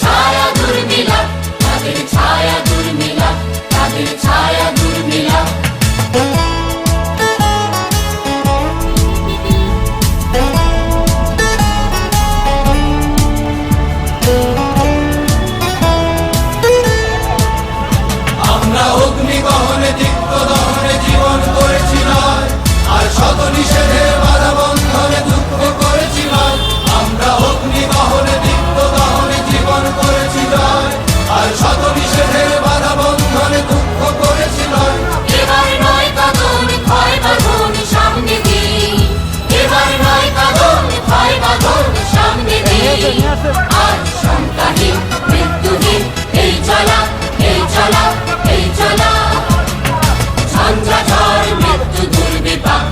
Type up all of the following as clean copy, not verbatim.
ছায়া দুর্মিলা, তাদের ছায়া দুর্মিলা, তাদের ছায়া দুর্মিলা। আমরা অগ্নিদহনে তিক্ত দহনে জীবন করেছিলাম, আর শত নিষেধের বাধা বন্ধনে দুঃখ করেছিলাম। আমরা অগ্নিদহনে তিক্ত দহনে জীবন করেছিলাম, আর শত নিষেধের বাধা বন্ধনে দুঃখ করেছিলাম। এবার নয় কাঁদন ক্ষয় বাঁধন সামনে দিই, এবার নয় কাঁদন ক্ষয় বাঁধন সামনে দিই। আর শঙ্কাহীন মৃত্যুহীন এই চলা, এই চলা, এই চলা। ঝঞ্ঝা ঝড় মৃত্যু দুর্বিপাক,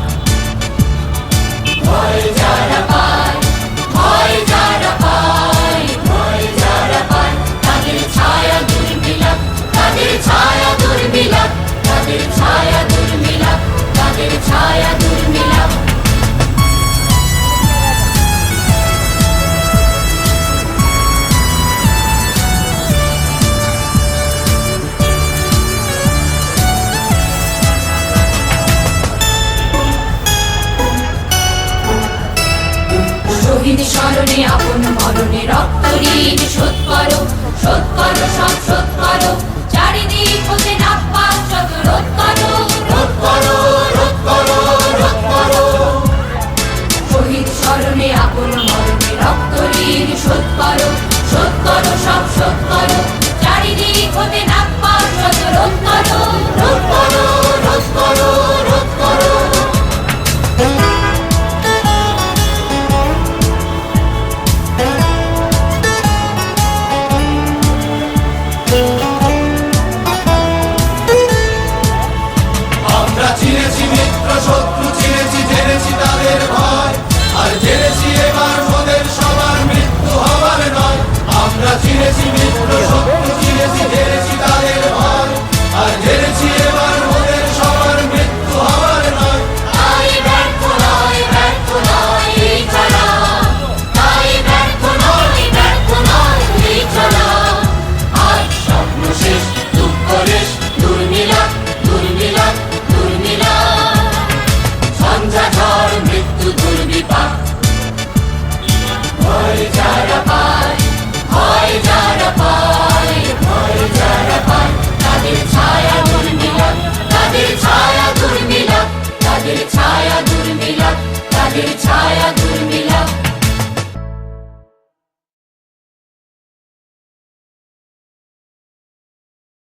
ভয় যারা পায়, ভয় যারা পায়, ভয় যারা পায়, তাদের ছায়া দুর্মিলা, তাদের ছায়া দুর্মিলা, তাদের ছায়া দুর্মিলা, তাদের ছায়া দুর্মিলা। শহীদ স্মরণে আপন মরণে রক্ত ঋণ শোধ করো, শোধ করো, সব শোধ করো। চারিদিক হতে নাপ্পাস শত রোধ করো, রোধ করো।